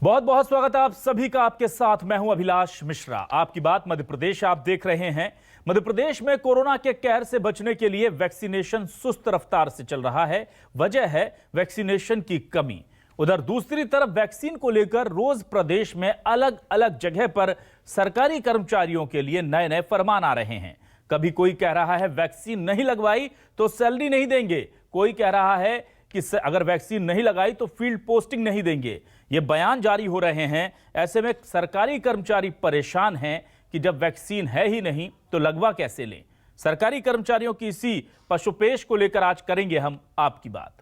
बहुत बहुत स्वागत है आप सभी का। आपके साथ मैं हूं अभिलाष मिश्रा। आपकी बात मध्य प्रदेश आप देख रहे हैं। मध्य प्रदेश में कोरोना के कहर से बचने के लिए वैक्सीनेशन सुस्त रफ्तार से चल रहा है। वजह है वैक्सीनेशन की कमी। उधर दूसरी तरफ वैक्सीन को लेकर रोज प्रदेश में अलग अलग जगह पर सरकारी कर्मचारियों के लिए नए नए फरमान आ रहे हैं। कभी कोई कह रहा है वैक्सीन नहीं लगवाई तो सैलरी नहीं देंगे, कोई कह रहा है कि अगर वैक्सीन नहीं लगाई तो फील्ड पोस्टिंग नहीं देंगे। ये बयान जारी हो रहे हैं। ऐसे में सरकारी कर्मचारी परेशान हैं कि जब वैक्सीन है ही नहीं तो लगवा कैसे लें। सरकारी कर्मचारियों की इसी पशुपेश को लेकर आज करेंगे हम आपकी बात।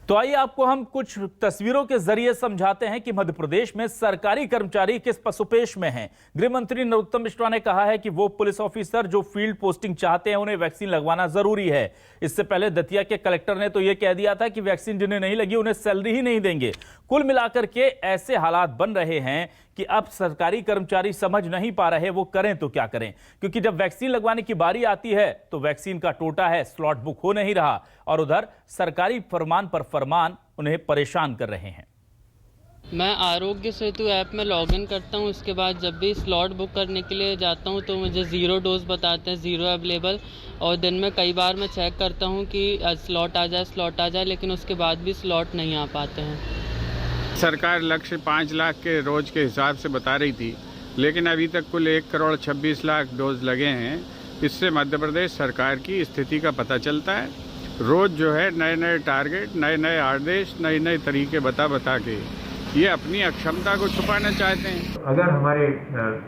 तो आइए आपको हम कुछ तस्वीरों के जरिए समझाते हैं कि मध्य प्रदेश में सरकारी कर्मचारी किस पशुपेश में हैं। गृह मंत्री नरोत्तम मिश्रा ने कहा है कि वो पुलिस ऑफिसर जो फील्ड पोस्टिंग चाहते हैं उन्हें वैक्सीन लगवाना जरूरी है। इससे पहले दतिया के कलेक्टर ने तो यह कह दिया था कि वैक्सीन जिन्हें नहीं लगी उन्हें सैलरी ही नहीं देंगे। कुल मिलाकर के ऐसे हालात बन रहे हैं कि अब सरकारी कर्मचारी समझ नहीं पा रहे वो करें तो क्या करें, क्योंकि जब वैक्सीन लगवाने की बारी आती है तो वैक्सीन का टोटा है, स्लॉट बुक हो नहीं रहा और उधर सरकारी फरमान पर फरमान उन्हें परेशान कर रहे हैं। मैं आरोग्य सेतु ऐप में लॉगिन करता हूं, उसके बाद जब भी स्लॉट बुक करने के लिए जाता हूं तो मुझे 0 डोज बताते हैं, 0 अवेलेबल। और दिन में कई बार मैं चेक करता हूं कि स्लॉट आ जाए, लेकिन उसके बाद भी स्लॉट नहीं आ पाते हैं। सरकार लक्ष्य 5 लाख के रोज के हिसाब से बता रही थी, लेकिन अभी तक कुल 1,26,00,000 डोज लगे हैं। इससे मध्य प्रदेश सरकार की स्थिति का पता चलता है। रोज जो है नए नए टारगेट, नए नए आदेश, नए नए तरीके बता के ये अपनी अक्षमता को छुपाना चाहते हैं। अगर हमारे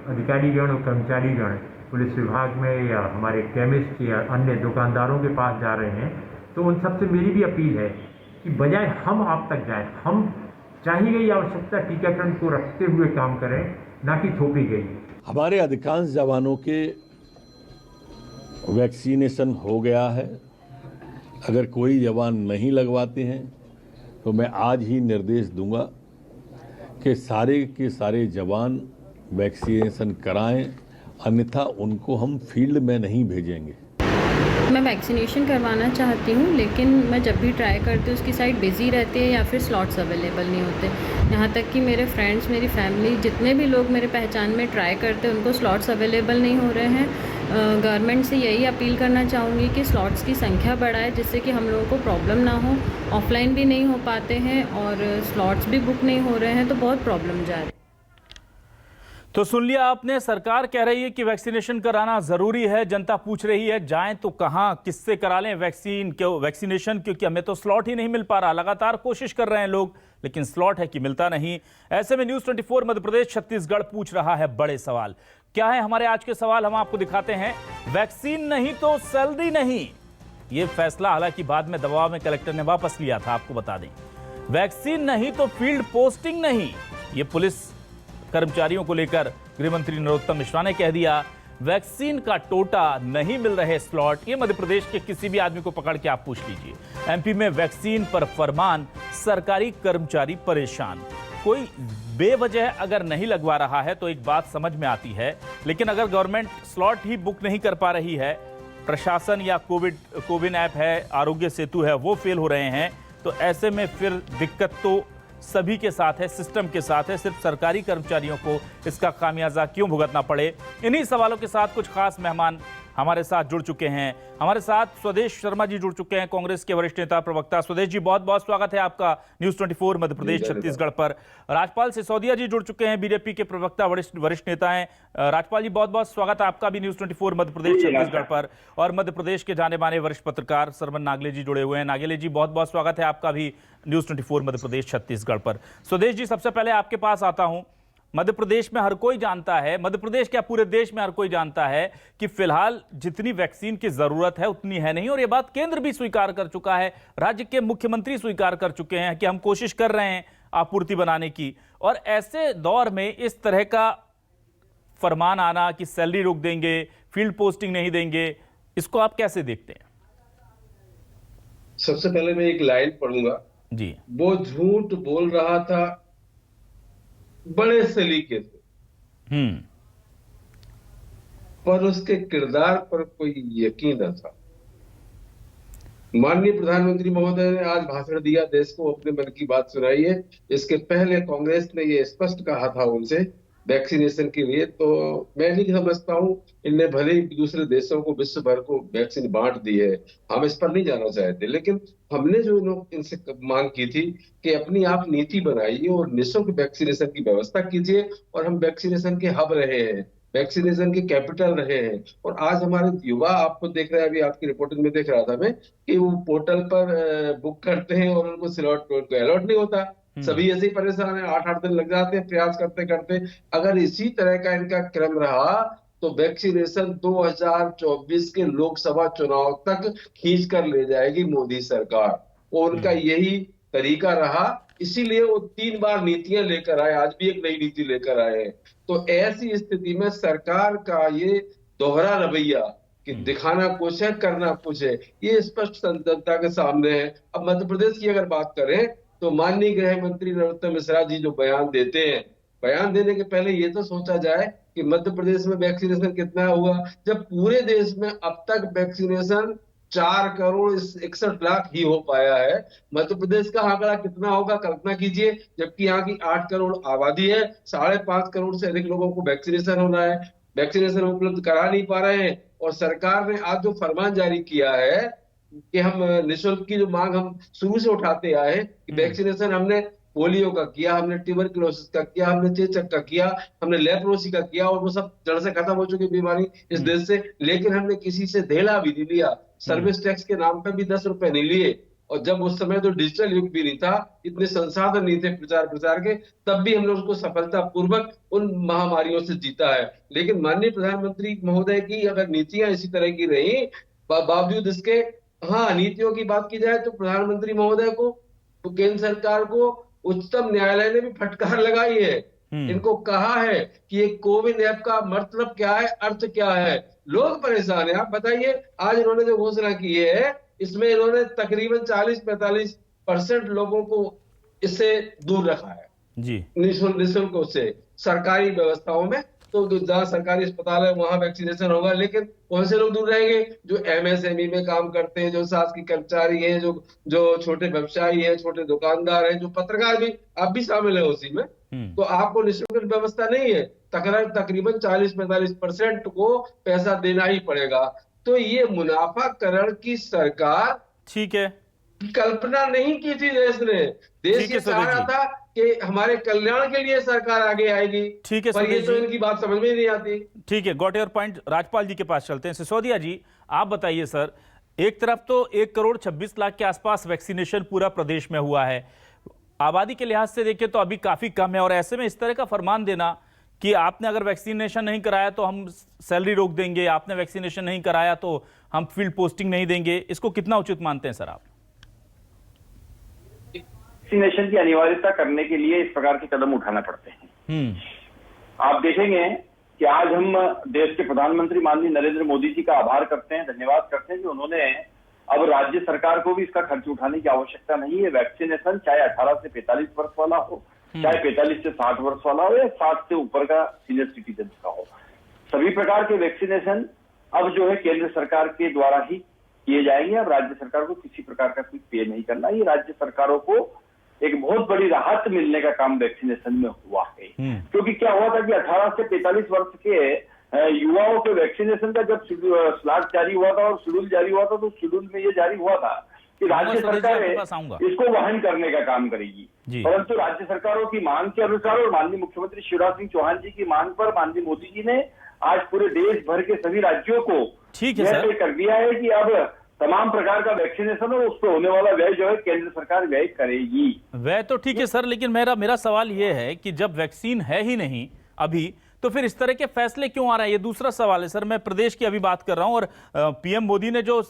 अधिकारीगण और कर्मचारीगण पुलिस विभाग में या हमारे केमिस्ट या अन्य दुकानदारों के पास जा रहे हैं तो उन सबसे मेरी भी अपील है कि बजाय हम आप तक जाएं, हम चाही गई आवश्यकता टीकाकरण को रखते हुए काम करें, ना कि थोपी गई। हमारे अधिकांश जवानों के वैक्सीनेशन हो गया है। अगर कोई जवान नहीं लगवाते हैं तो मैं आज ही निर्देश दूंगा कि सारे के सारे जवान वैक्सीनेशन कराएं, अन्यथा उनको हम फील्ड में नहीं भेजेंगे। मैं वैक्सीनेशन करवाना चाहती हूँ, लेकिन मैं जब भी ट्राई करती हूँ उसकी साइट बिजी रहती है या फिर स्लॉट्स अवेलेबल नहीं होते। यहाँ तक कि मेरे फ्रेंड्स, मेरी फैमिली, जितने भी लोग मेरे पहचान में ट्राई करते हैं उनको स्लॉट्स अवेलेबल नहीं हो रहे हैं। गवर्नमेंट से यही अपील करना चाहूँगी कि स्लॉट्स की संख्या बढ़ाए, जिससे कि हम लोगों को प्रॉब्लम ना हो। ऑफलाइन भी नहीं हो पाते हैं और स्लॉट्स भी बुक नहीं हो रहे हैं, तो बहुत प्रॉब्लम जा रही है। तो सुन लिया आपने, सरकार कह रही है कि वैक्सीनेशन कराना जरूरी है। जनता पूछ रही है जाएं तो कहां, किससे करा लें वैक्सीनेशन, क्योंकि हमें तो स्लॉट ही नहीं मिल पा रहा। लगातार कोशिश कर रहे हैं लोग, लेकिन स्लॉट है कि मिलता नहीं। ऐसे में न्यूज़ 24 मध्य प्रदेश छत्तीसगढ़ पूछ रहा है बड़े सवाल। क्या है हमारे आज के सवाल, हम आपको दिखाते हैं। वैक्सीन नहीं तो सैलरी नहीं, ये फैसला हालांकि बाद में दबाव में कलेक्टर ने वापस लिया था, आपको बता दें। वैक्सीन नहीं तो फील्ड पोस्टिंग नहीं, ये पुलिस कर्मचारियों को लेकर गृह मंत्री नरोत्तम मिश्रा ने कह दिया। वैक्सीन का टोटा, नहीं मिल रहे स्लॉट, ये मध्य प्रदेश के किसी भी आदमी को पकड़ के आप पूछ लीजिए। एमपी में वैक्सीन पर फरमान, सरकारी कर्मचारी परेशान। कोई बेवजह अगर नहीं लगवा रहा है तो एक बात समझ में आती है, लेकिन अगर गवर्नमेंट स्लॉट ही बुक नहीं कर पा रही है, प्रशासन या कोविन ऐप है, आरोग्य सेतु है, वो फेल हो रहे हैं, तो ऐसे में फिर दिक्कत तो सभी के साथ है, सिस्टम के साथ है। सिर्फ सरकारी कर्मचारियों को इसका खामियाजा क्यों भुगतना पड़े? इन्हीं सवालों के साथ कुछ खास मेहमान हमारे साथ जुड़ चुके हैं। हमारे साथ स्वदेश शर्मा जी जुड़ चुके हैं, कांग्रेस के वरिष्ठ नेता प्रवक्ता। स्वदेश जी, बहुत बहुत स्वागत है आपका न्यूज़ 24 मध्य प्रदेश छत्तीसगढ़ पर। राजपाल सिसोदिया जी जुड़ चुके हैं, बीजेपी के प्रवक्ता, वरिष्ठ नेता हैं। राजपाल जी, बहुत बहुत स्वागत है आपका भी न्यूज़ 24 मध्य प्रदेश छत्तीसगढ़ पर। और मध्य प्रदेश के जाने माने वरिष्ठ पत्रकार सरवन नागले जी जुड़े हुए हैं। नागले जी, बहुत बहुत स्वागत है आपका भी न्यूज़ 24 मध्य प्रदेश छत्तीसगढ़ पर। स्वदेश जी, सबसे पहले आपके पास आता हूं। मध्य प्रदेश में हर कोई जानता है, मध्य प्रदेश क्या पूरे देश में हर कोई जानता है कि फिलहाल जितनी वैक्सीन की जरूरत है उतनी है नहीं, और ये बात केंद्र भी स्वीकार कर चुका है, राज्य के मुख्यमंत्री स्वीकार कर चुके हैं कि हम कोशिश कर रहे हैं आपूर्ति बनाने की। और ऐसे दौर में इस तरह का फरमान आना कि सैलरी रोक देंगे, फील्ड पोस्टिंग नहीं देंगे, इसको आप कैसे देखते हैं? सबसे पहले मैं एक लाइन पढ़ूंगा जी। वो झूठ बोल रहा था बड़े सलीके से, पर उसके किरदार पर कोई यकीन न था। माननीय प्रधानमंत्री महोदय ने आज भाषण दिया, देश को अपने मन की बात सुनाई है। इसके पहले कांग्रेस ने ये स्पष्ट कहा था उनसे वैक्सीनेशन के लिए, तो मैं नहीं समझता हूं इनने भले ही दूसरे देशों को, विश्व भर को वैक्सीन बांट दी है, हम इस पर नहीं जाना चाहते, लेकिन हमने जो इनसे मांग की थी कि अपनी आप नीति बनाइए और निःशुल्क वैक्सीनेशन की व्यवस्था कीजिए, और हम वैक्सीनेशन के हब रहे हैं, वैक्सीनेशन के कैपिटल रहे हैं। और आज हमारे युवा, आपको देख रहे हैं, अभी आपकी रिपोर्टिंग में देख रहा था मैं कि वो पोर्टल पर बुक करते हैं और उनको स्लॉट, उनको अलॉट नहीं होता। सभी ऐसे ही परेशान है, 8-8 दिन लग जाते हैं प्रयास करते करते। अगर इसी तरह का इनका क्रम रहा तो वैक्सीनेशन 2024 के लोकसभा चुनाव तक खींच कर ले जाएगी मोदी सरकार, और उनका यही तरीका रहा। इसीलिए वो 3 बार नीतियां लेकर आए, आज भी एक नई नीति लेकर आए हैं। तो ऐसी स्थिति में सरकार का ये दोहरा रवैया कि दिखाना कुछ है, करना कुछ है, ये स्पष्ट जनता के सामने है। अब मध्य प्रदेश की अगर बात करें तो माननीय गृह मंत्री नरोत्तम मिश्रा जी जो बयान देते हैं, बयान देने के पहले ये तो सोचा जाए कि मध्य प्रदेश में वैक्सीनेशन कितना हुआ, जब पूरे देश में अब तक वैक्सीनेशन 4,61,00,000 ही हो पाया है। मध्य प्रदेश का आंकड़ा कितना होगा कल्पना कीजिए, जबकि यहाँ की 8 करोड़ आबादी है, 5.5 करोड़ से अधिक लोगों को वैक्सीनेशन होना है, वैक्सीनेशन उपलब्ध करा नहीं पा रहे हैं। और सरकार ने आज जो फरमान जारी किया है कि हम निःशुल्क की जो मांग हम शुरू से उठाते आए हैं कि वैक्सीनेशन हमने पोलियो का किया, हमने ट्यूबरक्लोसिस का किया, हमने चेचक का किया, हमने लेप्रोसी का किया, और वो सब जड़ से खत्म हो चुकी बीमारी इस देश से, लेकिन हमने किसी से धेला भी नहीं लिया, सर्विस टैक्स के नाम पे भी 10 रुपए नहीं लिए। और जब उस समय तो डिजिटल युग भी नहीं था, इतने संसाधन नहीं थे प्रचार के, तब भी हमने उसको सफलता पूर्वक उन महामारियों से जीता है। लेकिन माननीय प्रधानमंत्री महोदय की अगर नीतियां इसी तरह की रही, बावजूद इसके, हाँ, नीतियों की बात की जाए तो प्रधानमंत्री महोदय को, तो केंद्र सरकार को उच्चतम न्यायालय ने भी फटकार लगाई है। इनको कहा है कि ये कोविन ऐप का मतलब क्या है, अर्थ क्या है। लोग परेशान है। आप बताइए, आज इन्होंने जो घोषणा की है, इसमें इन्होंने तकरीबन 40-45% लोगों को इससे दूर रखा है जी, निःशुल्क से सरकारी व्यवस्थाओं में। तो जहाँ सरकारी अस्पताल है वहां वैक्सीनेशन होगा, लेकिन कौन से लोग दूर रहेंगे? जो एमएसएमई में काम करते हैं, जो शासकीय कर्मचारी हैं, जो छोटे व्यवसायी हैं, छोटे दुकानदार हैं, जो पत्रकार भी, आप भी शामिल है उसी में। तो आपको निःशुल्क व्यवस्था नहीं है, तकरीबन 40-45% को पैसा देना ही पड़ेगा। तो ये मुनाफाकरण की सरकार, ठीक है, कल्पना नहीं की थी देश ने। देश ये चाह रहा था कि हमारे कल्याण के लिए सरकार आगे आएगी, ठीक है, पर ये तो इनकी बात समझ में नहीं आती। ठीक है, गॉट योर पॉइंट। राजपाल जी के पास चलते हैं। सिसोदिया जी, आप बताइए सर, एक तरफ तो 1,26,00,000 के आसपास वैक्सीनेशन पूरा प्रदेश में हुआ है, आबादी के लिहाज से देखें तो अभी काफी कम है, और ऐसे में इस तरह का फरमान देना कि आपने अगर वैक्सीनेशन नहीं कराया तो हम सैलरी रोक देंगे, आपने वैक्सीनेशन नहीं कराया तो हम फील्ड पोस्टिंग नहीं देंगे, इसको कितना उचित मानते हैं सर आप? वैक्सीनेशन की अनिवार्यता करने के लिए इस प्रकार के कदम उठाना पड़ते हैं। आप देखेंगे कि आज हम देश के प्रधानमंत्री माननीय नरेंद्र मोदी जी का आभार करते हैं, धन्यवाद करते हैं कि उन्होंने अब राज्य सरकार को भी इसका खर्च उठाने की आवश्यकता नहीं है। वैक्सीनेशन चाहे 18 से 45 वर्ष वाला हो, चाहे 45 से 60 वर्ष वाला हो, या 60 से ऊपर का सीनियर सिटीजन का हो, सभी प्रकार के वैक्सीनेशन अब जो है केंद्र सरकार के द्वारा ही किए जाएंगे। अब राज्य सरकार को किसी प्रकार का कोई पे नहीं करना। ये राज्य सरकारों को एक बहुत बड़ी राहत मिलने का काम वैक्सीनेशन में हुआ है। क्योंकि क्या हुआ था कि 18 से 45 वर्ष के युवाओं के वैक्सीनेशन का जब स्लॉट जारी हुआ था और शेड्यूल जारी हुआ था, तो शेड्यूल में ये जारी हुआ था कि राज्य सरकार इसको वहन करने का काम करेगी। परंतु राज्य सरकारों की मांग के अनुसार और माननीय मुख्यमंत्री शिवराज सिंह चौहान जी की मांग पर माननीय मोदी जी ने आज पूरे देश भर के सभी राज्यों को यह तय कर दिया है कि अब तमाम प्रकार का वैक्सीनेशन और उस पर होने वाला व्यय जो है केंद्र सरकार व्यय करेगी। व्यय तो ठीक है सर, लेकिन मेरा सवाल यह है कि जब वैक्सीन है ही नहीं अभी, तो फिर इस तरह के फैसले क्यों आ रहे हैं? ये दूसरा सवाल है सर। मैं प्रदेश की अभी बात कर रहा हूं, और पीएम मोदी ने जो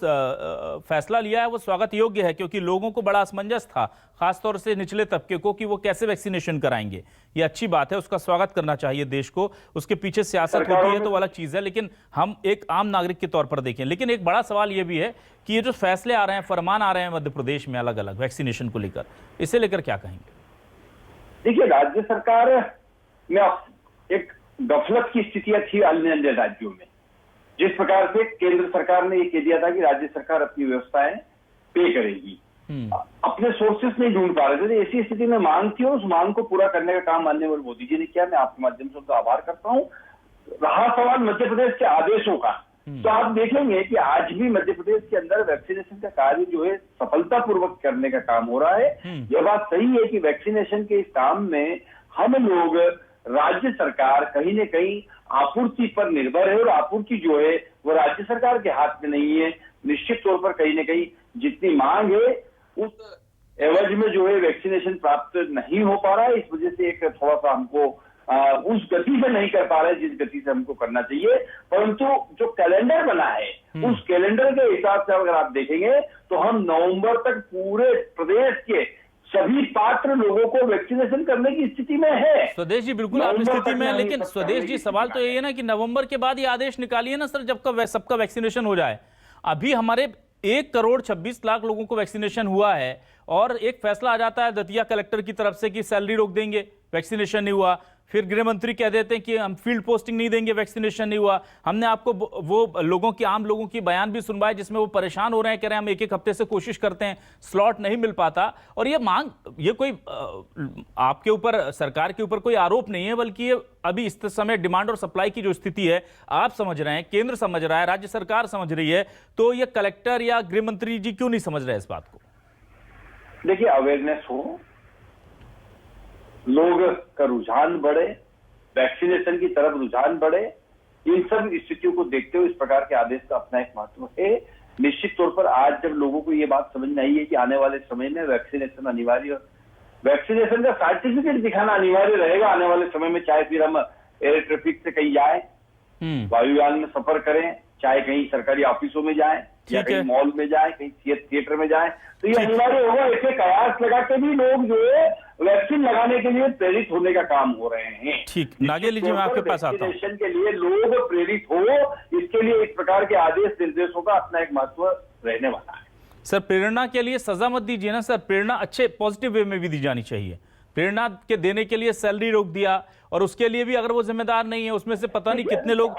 फैसला लिया है वो स्वागत योग्य है, क्योंकि लोगों को बड़ा असमंजस था, खासतौर से निचले तबके को, कि वो कैसे वैक्सीनेशन कराएंगे। ये अच्छी बात है, उसका स्वागत करना चाहिए देश को। उसके पीछे सियासत होती है तो अलग चीज है, लेकिन हम एक आम नागरिक के तौर पर देखें। लेकिन एक बड़ा सवाल ये भी है कि ये जो फैसले आ रहे हैं, फरमान आ रहे हैं मध्य प्रदेश में अलग अलग वैक्सीनेशन को लेकर, इसे लेकर क्या कहेंगे? देखिए, राज्य सरकार में एक गफलत की स्थितियां थी अन्य राज्यों में, जिस प्रकार से केंद्र सरकार ने ये कह दिया था कि राज्य सरकार अपनी व्यवस्थाएं पे करेगी, अपने सोर्सेस नहीं ढूंढ पा रहे थे। ऐसी स्थिति में मांग थी और उस मांग को पूरा करने का काम माननीय मोदी जी ने किया। मैं आपके माध्यम से उनका आभार करता हूं। रहा सवाल मध्य प्रदेश के आदेशों का, तो आप देखेंगे कि आज भी मध्य प्रदेश के अंदर वैक्सीनेशन का कार्य जो है सफलतापूर्वक करने का काम हो रहा है। यह बात सही है कि वैक्सीनेशन के इस काम में हम लोग, राज्य सरकार कहीं न कहीं आपूर्ति पर निर्भर है और आपूर्ति जो है वो राज्य सरकार के हाथ में नहीं है। निश्चित तौर पर कहीं न कहीं जितनी मांग है उस एवज में जो है वैक्सीनेशन प्राप्त नहीं हो पा रहा है। इस वजह से एक थोड़ा सा हमको उस गति से नहीं कर पा रहे जिस गति से हमको करना चाहिए। परंतु जो कैलेंडर बना है उस कैलेंडर के हिसाब से अगर आप देखेंगे तो हम नवंबर तक पूरे प्रदेश के सभी पात्र लोगों को वैक्सीनेशन करने की स्थिति में है। स्वदेश जी बिल्कुल आप स्थिति में है, लेकिन स्वदेश जी सवाल तो ये है ना कि नवंबर के बाद ये आदेश निकालिए ना सर, जब सबका वैक्सीनेशन हो जाए। अभी हमारे 1,26,00,000 लोगों को वैक्सीनेशन हुआ है और एक फैसला आ जाता है दतिया कलेक्टर की तरफ से कि सैलरी रोक देंगे, वैक्सीनेशन नहीं हुआ। फिर गृह मंत्री कह देते हैं कि हम फील्ड पोस्टिंग नहीं देंगे, वैक्सीनेशन नहीं हुआ। हमने आपको वो लोगों की, आम लोगों की बयान भी सुनवाए जिसमें वो परेशान हो रहे हैं, कह रहे हैं हम एक हफ्ते से कोशिश करते हैं, स्लॉट नहीं मिल पाता। और ये मांग, ये कोई आपके ऊपर, सरकार के ऊपर कोई आरोप नहीं है, बल्कि ये अभी इस समय डिमांड और सप्लाई की जो स्थिति है आप समझ रहे हैं, केंद्र समझ रहा है, राज्य सरकार समझ रही है, तो ये कलेक्टर या गृह मंत्री जी क्यों नहीं समझ रहे इस बात को? देखिए, अवेयरनेस हो, लोग का रुझान बढ़े, वैक्सीनेशन की तरफ रुझान बढ़े, इन सब स्थितियों को देखते हुए इस प्रकार के आदेश का अपना एक महत्व है। निश्चित तौर पर आज जब लोगों को ये बात समझ में आई है कि आने वाले समय में वैक्सीनेशन अनिवार्य, वैक्सीनेशन का सर्टिफिकेट दिखाना अनिवार्य रहेगा आने वाले समय में, चाहे फिर हम एयर ट्रैफिक से कहीं जाए, वायुयान में सफर करें, चाहे कहीं सरकारी ऑफिसों में जाएं या कहीं मॉल में जाएं, कहीं थिएटर में जाएं, तो ये अनिवार्य होगा। ऐसे कयास लगा के भी लोग जो है वैक्सीन लगाने के लिए प्रेरित होने का काम हो रहे हैं। ठीक, नागेली जी मैं आपके पास आता हूं। वैक्सीनेशन के लिए लोग प्रेरित हो, इसके लिए इस प्रकार के आदेश निर्देशों का अपना एक महत्व रहने वाला है। सर, प्रेरणा के लिए सजा मत दीजिए ना सर, प्रेरणा अच्छे पॉजिटिव वे में भी दी जानी चाहिए। प्रेरणा के देने के लिए सैलरी रोक दिया और उसके लिए भी अगर वो जिम्मेदार नहीं है, उसमें से पता नहीं कितने लोग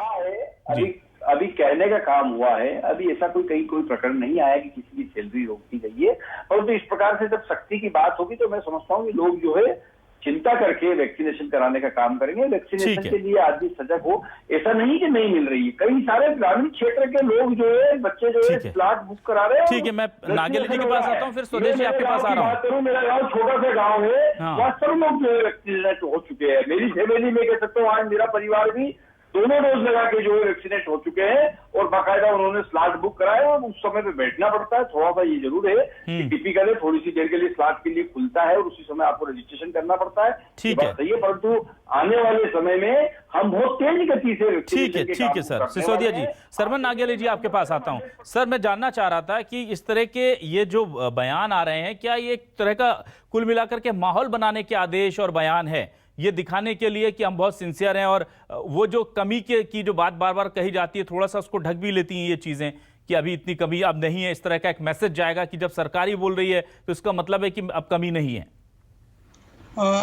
अभी कहने का काम हुआ है। अभी ऐसा कोई प्रकरण नहीं आया कि किसी की सैलरी रोक दी गई है। परंतु इस प्रकार से जब सख्ती की बात होगी तो मैं समझता हूँ कि लोग जो है चिंता करके वैक्सीनेशन कराने का काम करेंगे। वैक्सीनेशन के लिए आदमी सजग हो, ऐसा नहीं कि नहीं मिल रही है। कई सारे ग्रामीण क्षेत्र के लोग जो है, बच्चे जो है स्लॉट बुक करा रहे हैं। ठीक है, मैं नागेली जी के पास आता हूँ, फिर स्वदेश जी आपके पास आ रहा हूँ। मेरा गाँव छोटा सा गाँव है, वहाँ सब लोग जो है वैक्सीनेट हो चुके हैं। मेरी फैमिली में कह सकता हूँ आज मेरा परिवार भी दोनों डोज लगा के जो है वैक्सीनेट हो चुके हैं और बाकायदा उन्होंने स्लॉट बुक कराया और उस समय पे बैठना पड़ता है। थोड़ा सा ये जरूर है कि टिपिकल है, थोड़ी सी देर के लिए स्लॉट के लिए खुलता है और उसी समय आपको रजिस्ट्रेशन करना पड़ता है। ठीक है, सही है, परंतु आने वाले समय में हम बहुत तेज गति से ठीक है सर। सिसोदिया जी, सरमन नागेली जी आपके पास आता हूँ। सर, मैं जानना चाह रहा था कि इस तरह के ये जो बयान आ रहे हैं, क्या ये एक तरह का कुल मिलाकर के माहौल बनाने के आदेश और बयान है, ये दिखाने के लिए कि हम बहुत सिंसियर हैं और वो जो कमी की जो बात बार बार कही जाती है, थोड़ा सा उसको ढक भी लेती हैं ये चीजें कि अभी इतनी कमी अब नहीं है, इस तरह का एक मैसेज जाएगा कि जब सरकार ही बोल रही है तो इसका मतलब है कि अब कमी नहीं है?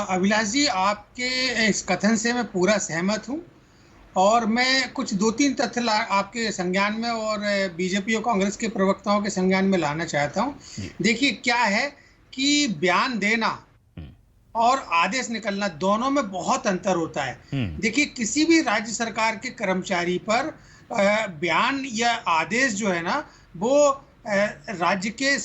अभिलाष जी, आपके इस कथन से मैं पूरा सहमत हूं और मैं कुछ 2-3 तथ्य आपके संज्ञान में और बीजेपी और कांग्रेस के प्रवक्ताओं के संज्ञान में लाना चाहता हूं। देखिए, क्या है कि बयान देना और आदेश निकलना दोनों में बहुत अंतर होता है। देखिए, किसी भी राज्य सरकार के कर्मचारी पर बयान या आदेश जो है ना, वो राज्य के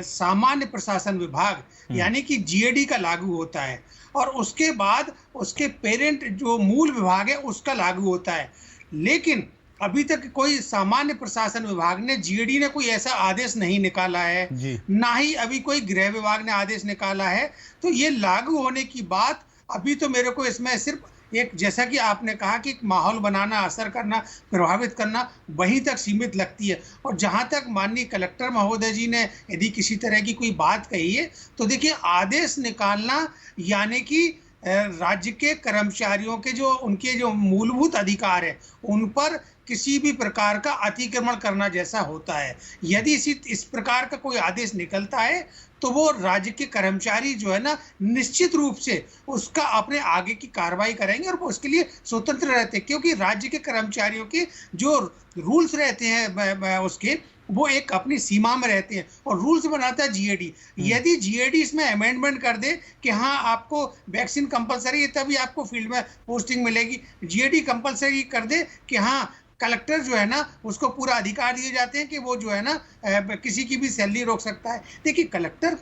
सामान्य प्रशासन विभाग यानी कि जीएडी का लागू होता है और उसके बाद उसके पेरेंट जो मूल विभाग है उसका लागू होता है। लेकिन अभी तक कोई सामान्य प्रशासन विभाग ने, जीएडी ने कोई ऐसा आदेश नहीं निकाला है, ना ही अभी कोई गृह विभाग ने आदेश निकाला है। तो ये लागू होने की बात अभी तो मेरे को इसमें सिर्फ एक, जैसा कि आपने कहा कि माहौल बनाना, असर करना, प्रभावित करना, वहीं तक सीमित लगती है। और जहां तक माननीय कलेक्टर महोदय जी ने यदि किसी तरह की कोई बात कही है तो देखिए, आदेश निकालना यानी कि राज्य के कर्मचारियों के जो उनके जो मूलभूत अधिकार है उन पर किसी भी प्रकार का अतिक्रमण करना जैसा होता है। यदि इस प्रकार का कोई आदेश निकलता है तो वो राज्य के कर्मचारी जो है ना निश्चित रूप से उसका अपने आगे की कार्रवाई करेंगे और वो उसके लिए स्वतंत्र रहते हैं, क्योंकि राज्य के कर्मचारियों के जो रूल्स रहते हैं उसके वो एक अपनी सीमा में रहते हैं और रूल्स बनाता है जीएडी। यदि जीएडी इसमें अमेंडमेंट कर दे कि हाँ आपको वैक्सीन कंपलसरी है तभी आपको फील्ड में पोस्टिंग मिलेगी, जीएडी कंपलसरी कर दे कि हाँ कलेक्टर जो है ना उसको पूरा अधिकार दिए जाते हैं कि वो जो है ना किसी की भी सैलरी रोक सकता है। देखिए कलेक्टर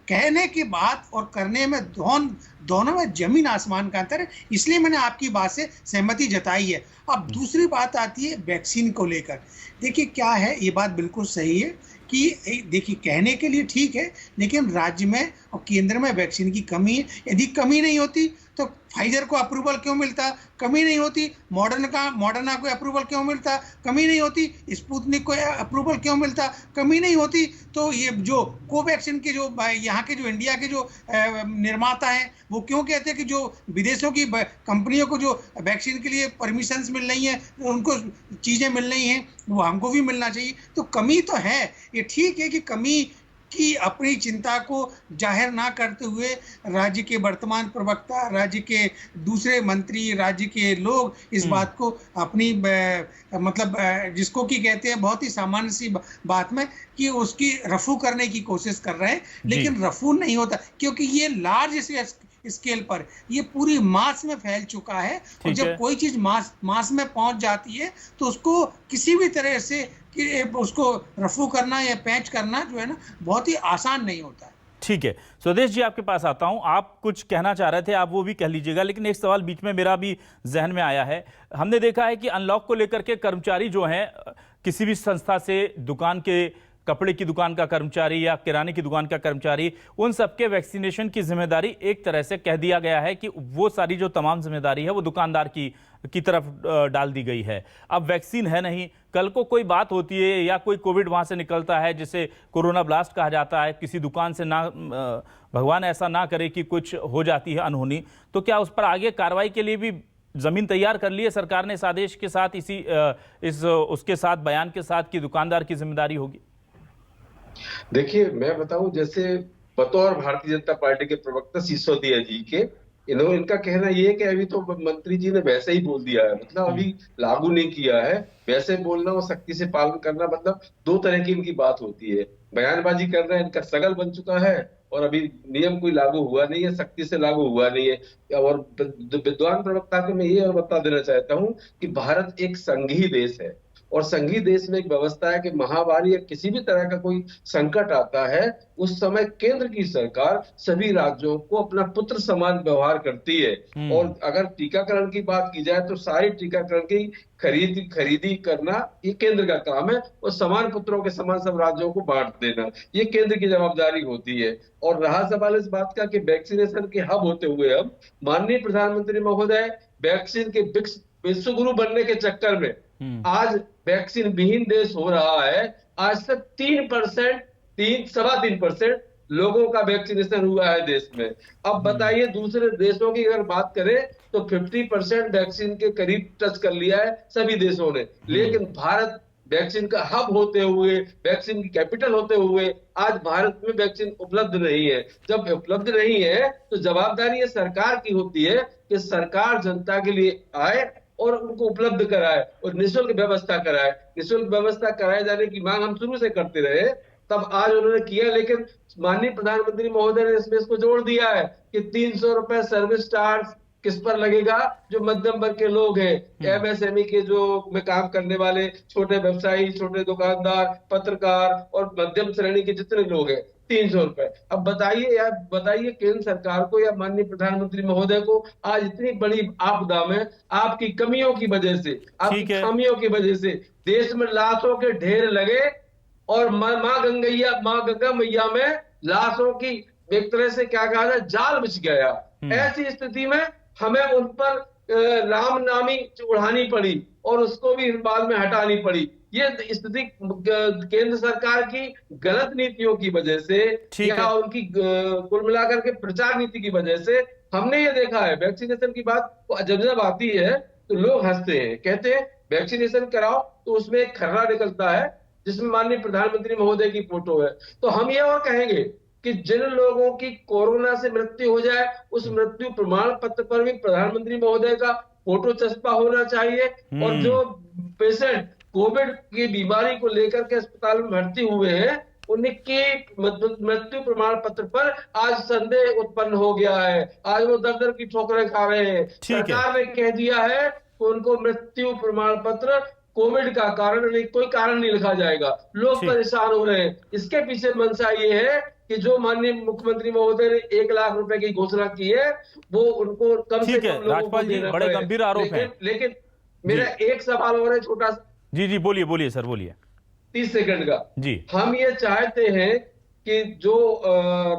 कहने की बात और करने में दोनों में जमीन आसमान का अंतर है, इसलिए मैंने आपकी बात से सहमति जताई है। अब दूसरी बात आती है वैक्सीन को लेकर। देखिए क्या है, ये बात बिल्कुल सही है कि देखिए कहने के लिए ठीक है, लेकिन राज्य में और केंद्र में वैक्सीन की कमी है। यदि कमी नहीं होती तो फाइजर को अप्रूवल क्यों मिलता, कमी नहीं होती मॉडर्ना को अप्रूवल क्यों मिलता, कमी नहीं होती स्पुतनिक को अप्रूवल क्यों मिलता, कमी नहीं होती तो ये जो कोवैक्सीन के जो यहाँ के जो इंडिया के जो निर्माता हैं वो क्यों कहते हैं कि जो विदेशों की कंपनियों को जो वैक्सीन के लिए परमिशंस मिल रही हैं, उनको चीज़ें मिल रही हैं, वो हमको भी मिलना चाहिए। तो कमी तो है, ये ठीक है कि कमी की अपनी चिंता को जाहिर ना करते हुए राज्य के वर्तमान प्रवक्ता, राज्य के दूसरे मंत्री, राज्य के लोग इस बात को अपनी मतलब जिसको कि कहते हैं बहुत ही सामान्य सी बात में कि उसकी रफू करने की कोशिश कर रहे हैं, लेकिन रफू नहीं होता क्योंकि ये लार्ज स्केल पर ये पूरी मास में फैल चुका है और जब कोई चीज मास में पहुंच जाती है तो उसको किसी भी तरह से कि उसको रफू करना या पैच करना जो है ना बहुत ही आसान नहीं होता है। ठीक है, स्वदेश जी आपके पास आता हूं। आप कुछ कहना चाह रहे थे, आप वो भी कह लीजिएगा, लेकिन एक सवाल बीच में मेरा भी जहन में आया है। हमने देखा है कि अनलॉक को लेकर के कर्मचारी जो हैं किसी भी संस्था से, दुकान के कपड़े की दुकान का कर्मचारी या किराने की दुकान का कर्मचारी, उन सबके वैक्सीनेशन की जिम्मेदारी एक तरह से कह दिया गया है कि वो सारी जो तमाम जिम्मेदारी है वो दुकानदार की तरफ डाल दी गई है। अब वैक्सीन है नहीं, कल को कोई बात होती है या कोई कोविड वहां से निकलता है जिसे कोरोना ब्लास्ट कहा जाता है, किसी दुकान से ना भगवान ऐसा ना करे कि कुछ हो जाती है अनहोनी, तो क्या उस पर आगे कार्रवाई के लिए भी जमीन तैयार कर ली है सरकार ने इस आदेश के साथ, उसके साथ बयान के साथ कि दुकानदार की जिम्मेदारी होगी? देखिए मैं बताऊं, जैसे बतौर भारतीय जनता पार्टी के प्रवक्ता सिसोदिया जी के, इनका कहना ये है कि अभी तो मंत्री जी ने वैसे ही बोल दिया है, मतलब अभी लागू नहीं किया है। वैसे बोलना और सख्ती से पालन करना मतलब दो तरह की इनकी बात होती है। बयानबाजी कर रहे हैं, इनका सगल बन चुका है और अभी नियम कोई लागू हुआ नहीं है, सख्ती से लागू हुआ नहीं है। और विद्वान प्रवक्ता को मैं ये और बता देना चाहता हूँ कि भारत एक संघीय देश है और संघीय देश में एक व्यवस्था है कि महामारी या किसी भी तरह का कोई संकट आता है उस समय केंद्र की सरकार सभी राज्यों को अपना पुत्र समान व्यवहार करती है। और अगर टीकाकरण की बात की जाए तो सारी टीकाकरण की खरीदी करना ये केंद्र का काम है और समान पुत्रों के समान सब राज्यों को बांट देना ये केंद्र की जवाबदारी होती है। और रहा सवाल इस बात का कि वैक्सीनेशन के हब होते हुए हम माननीय प्रधानमंत्री महोदय वैक्सीन के विश्व गुरु बनने के चक्कर में आज वैक्सीन विहीन देश हो रहा है। आज तक 3.3% लोगों का वैक्सीनेशन हुआ है देश में। अब बताइए दूसरे देशों की अगर बात करें तो 50% वैक्सीन के करीब टच कर लिया है सभी देशों ने, लेकिन भारत वैक्सीन का हब होते हुए, वैक्सीन की कैपिटल होते हुए आज भारत में वैक्सीन उपलब्ध नहीं है। जब उपलब्ध नहीं है तो जवाबदारी सरकार की होती है कि सरकार जनता के लिए आए और उनको उपलब्ध कराए और निःशुल्क व्यवस्था कराए। निःशुल्क व्यवस्था कराए जाने की मांग हम शुरू से करते रहे, तब आज उन्होंने किया, लेकिन माननीय प्रधानमंत्री महोदय ने इसमें इसको जोड़ दिया है कि 300 रुपए सर्विस चार्ज किस पर लगेगा, जो मध्यम वर्ग के लोग हैं, एमएसएमई के जो में काम करने वाले छोटे व्यवसायी, छोटे दुकानदार, पत्रकार और मध्यम श्रेणी के जितने लोग हैं, 300 रुपए। अब बताइए केंद्र सरकार को या माननीय प्रधानमंत्री महोदय को आज इतनी बड़ी आपदा में आपकी कमियों की वजह से, आपकी खामियों की वजह से देश में लाशों के ढेर लगे और माँ गंगा मैया में लाशों की एक तरह से क्या कहा जाए जाल बिछ गया। ऐसी स्थिति में हमें उन पर राम नामी उड़ानी पड़ी और उसको भी बाद में हटानी पड़ी। ये स्थिति केंद्र सरकार की गलत नीतियों की वजह से या उनकी कुल मिलाकर के प्रचार नीति की वजह से हमने ये देखा है वैक्सीनेशन की बात जब आती है तो लोग हंसते हैं, कहते हैं वैक्सीनेशन कराओ, तो उसमें एक खर्रा निकलता है जिसमें माननीय प्रधानमंत्री महोदय की फोटो है। तो हम ये और कहेंगे कि जिन लोगों की कोरोना से मृत्यु हो जाए उस मृत्यु प्रमाण पत्र पर भी प्रधानमंत्री महोदय का फोटो चस्पा होना चाहिए, और जो पेशेंट कोविड की बीमारी को लेकर के अस्पताल में भर्ती हुए हैं उनके मृत्यु प्रमाण पत्र पर आज संदेह उत्पन्न हो गया है। आज वो दर दर की ठोकरें खा रहे हैं। सरकार ने कह दिया है कि उनको मृत्यु प्रमाण पत्र कोविड का कारण नहीं, कोई कारण नहीं लिखा जाएगा। लोग परेशान हो रहे हैं। इसके पीछे मंशा ये है कि जो माननीय मुख्यमंत्री महोदय ने 1 लाख रुपए की घोषणा की है वो उनको कम से कम लोगों को देना बड़े गंभीर आरोप हैं। लेकिन मेरा एक सवाल और है छोटा सा। जी बोलिए सर, बोलिए। 30 सेकंड का जी। हम ये चाहते हैं कि जो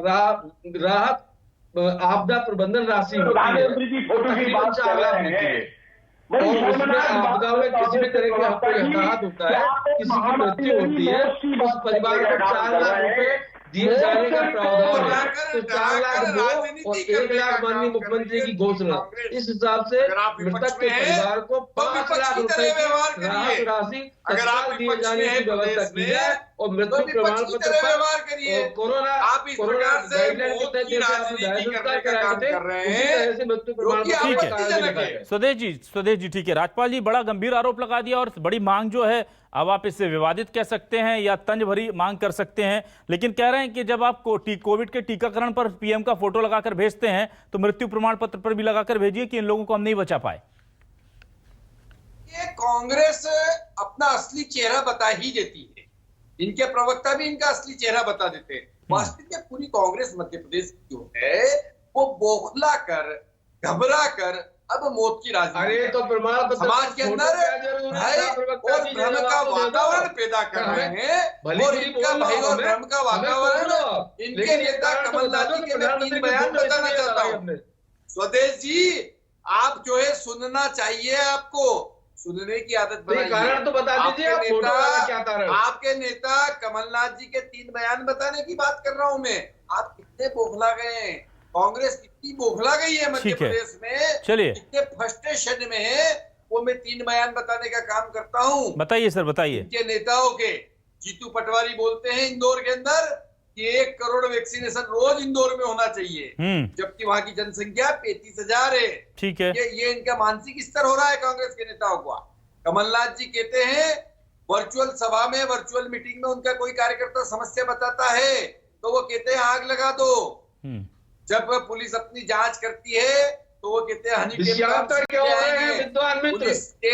राहत आपदा प्रबंधन राशि प्रधानमंत्री की फोटो की बात कर रहे हैं, और उसमें आपदा में किसी भी तरह के आपको हताहत होता है, किसी की मृत्यु होती है, उस परिवार को 4 लाख रुपए दिए जाने का प्रावधान है। तो 4 लाख दो और 1 लाख माननीय मुख्यमंत्री की घोषणा, इस हिसाब से मृतक के परिवार को 5 लाख रुपए की राहत राशि तत्काल दिए जाने की व्यवस्था की जाए, और मृत्यु प्रमाण पत्र पर कोरोना गाइडलाइन के तहत जैसे आपने कराए थे उसी तरह से मृत्यु प्रमाण पत्र। स्वदेश जी ठीक है। राजपाल जी, बड़ा गंभीर आरोप लगा दिया और बड़ी मांग जो है, अब आप इसे विवादित कह सकते हैं या तंज भरी मांग कर सकते हैं, लेकिन कह रहे हैं कि जब आप कोविड के टीकाकरण पर पीएम का फोटो लगाकर भेजते हैं तो मृत्यु प्रमाण पत्र पर भी लगाकर भेजिए कि इन लोगों को हम नहीं बचा पाए। ये कांग्रेस अपना असली चेहरा बता ही देती है, इनके प्रवक्ता भी इनका असली चेहरा बता देते हैं। वास्तविक में पूरी कांग्रेस मध्य प्रदेश की जो है वो बौखला कर, घबरा कर अब मौत की राजनीति, अरे तो प्रमाण पत्र समाज के अंदर भय और भ्रम का वातावरण पैदा कर रहे हैं, और इनका भय और भ्रम का वातावरण इनके नेता कमलनाथ जी के मैं 3 बयान बताना चाहता हूँ। स्वदेश जी, आप जो है सुनना चाहिए, आपको सुनने की आदत बनाइए। कारण तो बता दीजिए, आपके नेता कमलनाथ जी के 3 बयान बताने की बात कर रहा हूं मैं। आप कितने बौखला गए हैं, कांग्रेस कितनी बौखला गई है मध्य प्रदेश में, चलिए कितने फ्रस्ट्रेशन में है, वो मैं 3 बयान बताने का काम करता हूँ। बताइए सर, बताइए। इनके नेताओं के जीतू पटवारी बोलते हैं इंदौर के अंदर कि 1 करोड़ वैक्सीनेशन रोज इंदौर में होना चाहिए, जबकि वहां की जनसंख्या 35,000 है। ठीक है, ये इनका मानसिक स्तर हो रहा है कांग्रेस के नेताओं का। कमलनाथ जी कहते हैं वर्चुअल सभा में, वर्चुअल मीटिंग में उनका कोई कार्यकर्ता समस्या बताता है तो वो कहते हैं आग लगा दो। जब पुलिस अपनी जांच करती है तो वो कहते हैं हनी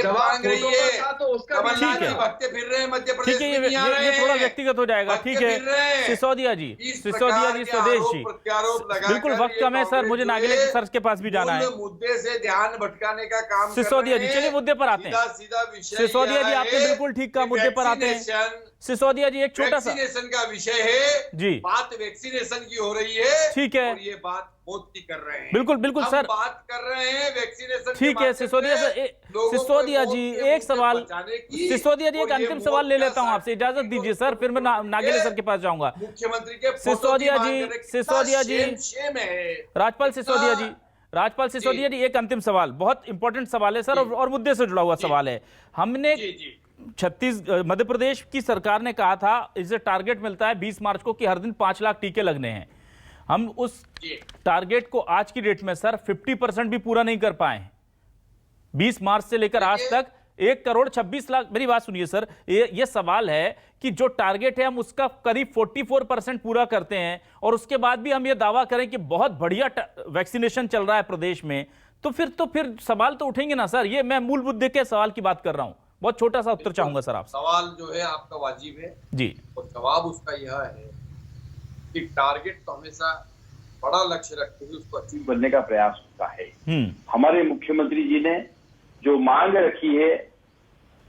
मांग रही है, कमलनाथ जी भगते फिर रहे हैं मध्य प्रदेश में, ये थोड़ा व्यक्तिगत हो जाएगा। ठीक है सिसोदिया जी, स्वदेश जी, बिल्कुल वक्त कम है सर, मुझे नागेले सर के पास भी जाना है। मुद्दे से ध्यान भटकाने का काम सिसोदिया जी, चलिए मुद्दे पर आते हैं। सीधा विषय सिसोदिया जी, आपने बिल्कुल ठीक कहा, मुद्दे पर आते हैं। सिसोदिया जी, एक छोटा सा वैक्सीनेशन का विषय है जी, बात वैक्सीनेशन की हो रही है, ठीक है, और ये बात मौत की कर रहे हैं। बिल्कुल सर, बात कर रहे हैं वैक्सीनेशन। ठीक है सिसोदिया जी, एक सवाल, सिसोदिया जी एक अंतिम सवाल ले लेता हूं आपसे, इजाजत दीजिए सर, फिर मैं नागेले सर के पास जाऊंगा। मुख्यमंत्री के सिसोदिया जी, राजपाल सिसोदिया जी, एक अंतिम सवाल, बहुत इंपॉर्टेंट सवाल है सर, और मुद्दे से जुड़ा हुआ सवाल है। हमने मध्य प्रदेश की सरकार ने कहा था, इसे टारगेट मिलता है 20 मार्च को कि हर दिन 5 लाख टीके लगने हैं। हम उस टारगेट को आज की डेट में सर 50% भी पूरा नहीं कर पाए हैं। 20 मार्च से लेकर आज तक 1 करोड़ 26 लाख, मेरी बात सुनिए सर, ये सवाल है कि जो टारगेट है हम उसका करीब 44% पूरा करते हैं, और उसके बाद भी हम ये दावा करें कि बहुत बढ़िया वैक्सीनेशन चल रहा है प्रदेश में, तो फिर सवाल तो उठेंगे ना सर। ये मैं मूल मुद्दे के सवाल की बात कर रहा हूं, बहुत छोटा सा उत्तर चाहूंगा सर आपसे। सवाल जो है आपका वाजिब है जी, और जवाब उसका यह है कि टारगेट तो हमेशा बड़ा लक्ष्य रखते हुए उसको अचीव बनने का प्रयास होता है। हमारे मुख्यमंत्री जी ने जो मांग रखी है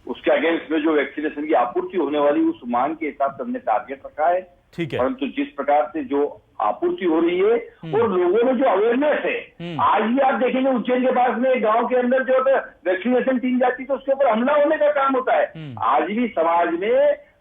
उसके अगेंस्ट में जो वैक्सीनेशन की आपूर्ति होने वाली, उस मांग के हिसाब से हमने टारगेट रखा है। ठीक है, परंतु जिस प्रकार से जो आपूर्ति हो रही है और लोगों में जो अवेयरनेस है, आज भी आप देखेंगे उज्जैन के पास में गांव के अंदर जो वैक्सीनेशन टीम जाती है तो उसके ऊपर हमला होने का काम होता है। आज भी समाज में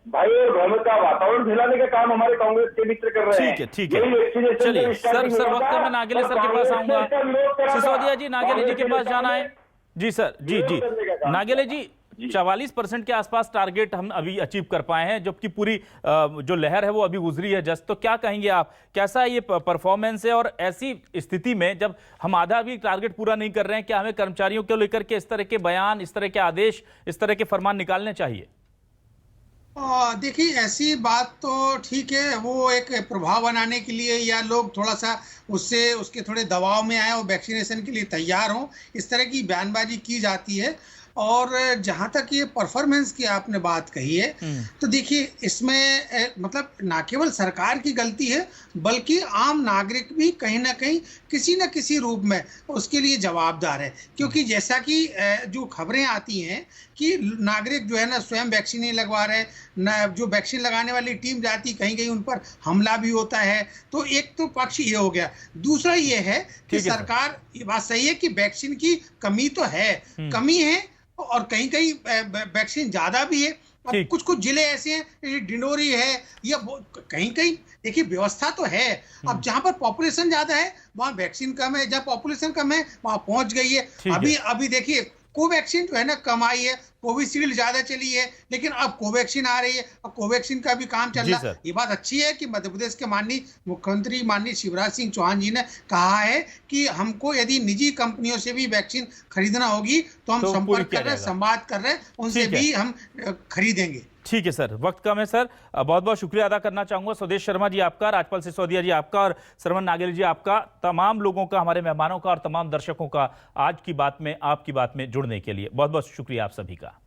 भाई और भ्रम का वातावरण फैलाने का काम हमारे कांग्रेस के मित्र कर रहे हैं। ठीक है चलिए सर वक्त में नागेले सर के पास आऊंगा। सिसोदिया जी, नागेले जी के पास जाना है। जी सर, जी नागेले जी, 44% के आसपास टारगेट हम अभी अचीव कर पाए हैं, जबकि पूरी जो लहर है वो अभी गुजरी है जस्ट। तो क्या कहेंगे आप, कैसा है ये परफॉर्मेंस है? और ऐसी स्थिति में जब हम आधा भी टारगेट पूरा नहीं कर रहे हैं, क्या हमें कर्मचारियों को लेकर के इस तरह के बयान, इस तरह के आदेश, इस तरह के फरमान निकालने चाहिए? देखिए, ऐसी बात तो ठीक है, वो एक प्रभाव बनाने के लिए या लोग थोड़ा सा उसके थोड़े दबाव में आए और वैक्सीनेशन के लिए तैयार हों, इस तरह की बयानबाजी की जाती है। और जहाँ तक ये परफॉर्मेंस की आपने बात कही है, तो देखिए इसमें मतलब ना केवल सरकार की गलती है, बल्कि आम नागरिक भी कहीं ना कहीं किसी न किसी रूप में उसके लिए जवाबदार है। क्योंकि जैसा कि जो खबरें आती हैं कि नागरिक जो है ना स्वयं वैक्सीन नहीं लगवा रहे, न जो वैक्सीन लगाने वाली टीम जाती, कहीं कहीं उन पर हमला भी होता है। तो एक तो पक्ष ये हो गया। दूसरा ये है कि सरकार, ये बात सही है कि वैक्सीन की कमी तो है, कमी है, और कहीं कहीं वैक्सीन ज्यादा भी है। अब कुछ जिले ऐसे हैं, डिंडोरी है, या कहीं कहीं देखिए व्यवस्था तो है। अब जहां पर पॉपुलेशन ज्यादा है वहां वैक्सीन कम है, जहां पॉपुलेशन कम है वहां पहुंच गई है। अभी देखिए कोवैक्सीन जो है ना कम आई है, कोविशील्ड ज्यादा चली है, लेकिन अब कोवैक्सीन आ रही है, अब कोवैक्सीन का भी काम चल रहा है। ये बात अच्छी है कि मध्य प्रदेश के माननीय मुख्यमंत्री माननीय शिवराज सिंह चौहान जी ने कहा है कि हमको यदि निजी कंपनियों से भी वैक्सीन खरीदना होगी तो हम संपर्क कर रहे हैं, संवाद कर रहे हैं, उनसे भी हम खरीदेंगे। ठीक है सर, वक्त कम है सर। बहुत बहुत शुक्रिया अदा करना चाहूंगा स्वदेश शर्मा जी आपका, राजपाल सिसोदिया जी आपका, और श्रवण नागेले जी आपका, तमाम लोगों का, हमारे मेहमानों का और तमाम दर्शकों का आज की बात में, आपकी बात में जुड़ने के लिए बहुत बहुत शुक्रिया आप सभी का।